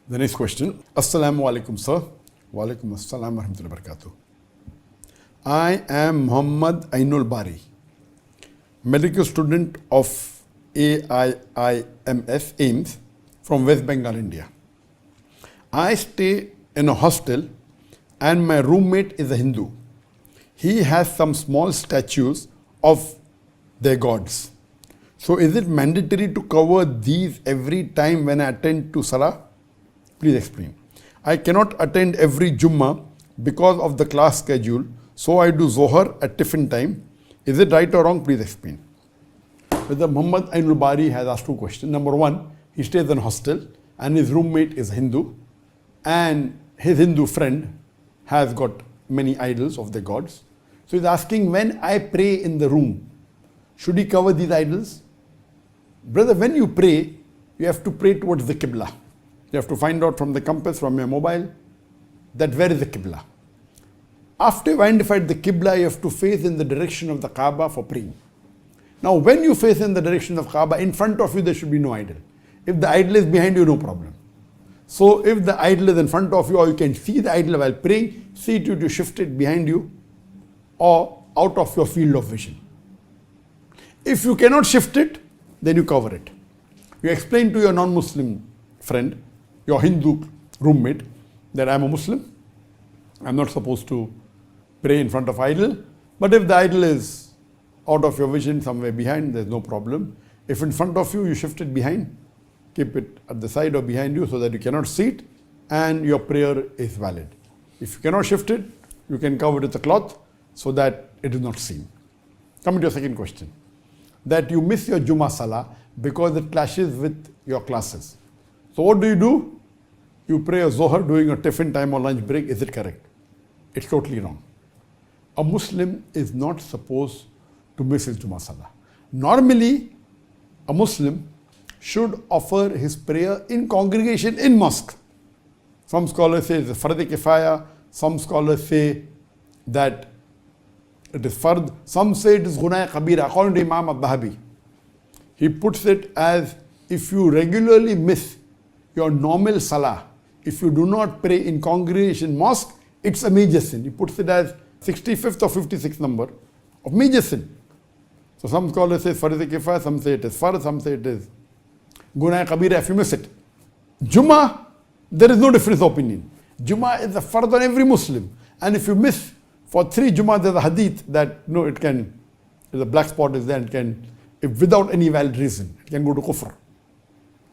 The next question. Assalamu alaikum, sir. Wa alaikum assalam wa rahmatullahi wa barakatuh. I am Muhammad Ainul Bari, medical student of AIIMS from West Bengal, India. I stay in a hostel and my roommate is a Hindu. He has some small statues of their gods. So is it mandatory to cover these every time when I attend to Salah? Please explain. I cannot attend every Jumuah because of the class schedule, so I do Zohar at different time. Is it right or wrong? Please explain. Whether Muhammad Ainul Bari has asked two questions. Number one, he stays in a hostel and his roommate is Hindu, and his Hindu friend has got many idols of their gods. So he's asking, when I pray in the room, should he cover these idols? Brother, when you pray, you have to pray towards the Qibla. You have to find out from the compass, from your mobile, that where is the Qibla. After you've identified the Qibla, you have to face in the direction of the Kaaba for praying. Now, when you face in the direction of Kaaba, in front of you there should be no idol. If the idol is behind you, no problem. So if the idol is in front of you, or you can see the idol while praying, see to shift it behind you or out of your field of vision. If you cannot shift it, then you cover it. You explain to your non-Muslim friend, your Hindu roommate, that I am a Muslim. I am not supposed to pray in front of idol. But if the idol is out of your vision, somewhere behind, there is no problem. If in front of you, you shift it behind, keep it at the side or behind you so that you cannot see it, and your prayer is valid. If you cannot shift it, you can cover it with a cloth so that it is not seen. Coming to your second question, that you miss your Jumu'ah Salah because it clashes with your classes. So what do? You pray a Zohar during a tiffin time or lunch break. Is it correct? It's totally wrong. A Muslim is not supposed to miss his Jumu'ah Salah. Normally, a Muslim should offer his prayer in congregation in mosque. Some scholars say it's Fard Kifaya, some scholars say that it is Fard, some say it is Gunaya Kabira, according to Imam al-Dhahabi. He puts it as, if you regularly miss your normal Salah, if you do not pray in congregation mosque, it's a major sin. He puts it as 65th or 56th number of major sin. So some scholars say Fard Kifaya, some say it is Fard, some say it is Gunaya Kabira if you miss it. Jumu'ah, there is no difference of opinion. Jumu'ah is a fard on every Muslim. And if you miss for 3 Jumu'ah, there's a hadith that it can, the black spot is there, and can, if without any valid reason, it can go to kufr.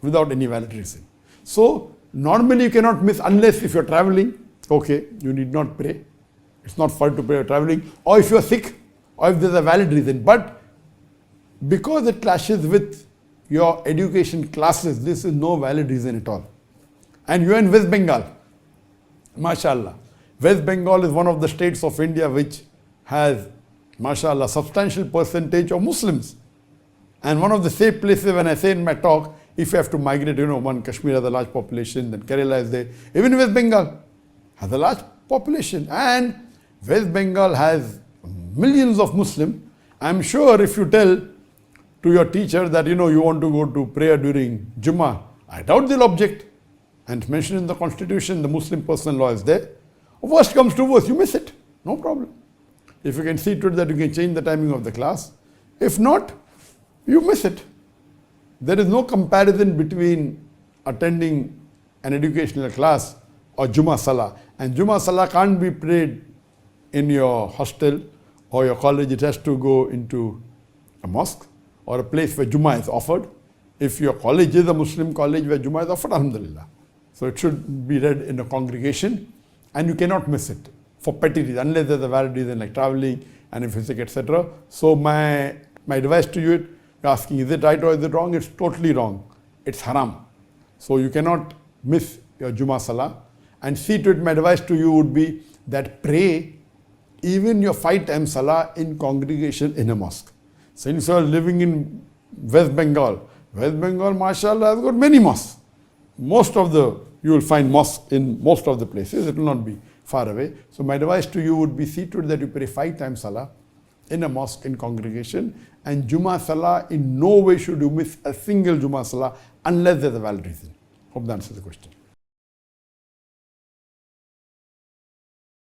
Without any valid reason. So normally you cannot miss unless if you're traveling, okay, you need not pray. It's not fard to pray you're traveling. Or if you're sick, or if there's a valid reason. But because it clashes with your education classes, this is no valid reason at all. And you are in West Bengal, mashallah. West Bengal is one of the states of India which has, mashallah, substantial percentage of Muslims. And one of the safe places, when I say in my talk, if you have to migrate, one, Kashmir has a large population, then Kerala is there. Even West Bengal has a large population. And West Bengal has millions of Muslims. I'm sure if you tell to your teacher that you want to go to prayer during Jumu'ah, I doubt they'll object. And mentioned in the constitution, the Muslim personal law is there. Worst comes to worst, you miss it, no problem. If you can see to it that you can change the timing of the class. If not, you miss it. There is no comparison between attending an educational class or Jumu'ah Salah. And Jumu'ah Salah can't be prayed in your hostel or your college. It has to go into a mosque or a place where Jumu'ah is offered. If your college is a Muslim college where Jumu'ah is offered, alhamdulillah. So it should be read in a congregation, and you cannot miss it for petty reasons, unless there's a valid reason like traveling and if you're sick, etc. So my advice to you, you're asking, is it right or is it wrong? It's totally wrong. It's haram. So you cannot miss your Jumu'ah Salah. And see to it, my advice to you would be that pray even your 5-time Salah in congregation in a mosque. Since you are living in West Bengal, mashallah, has got many mosques. You will find mosques in most of the places. It will not be far away. So my advice to you would be, see to it that you pray 5-time Salah in a mosque in congregation. And Jumu'ah Salah, in no way should you miss a single Jumu'ah Salah unless there's a valid reason. Hope that answers the question.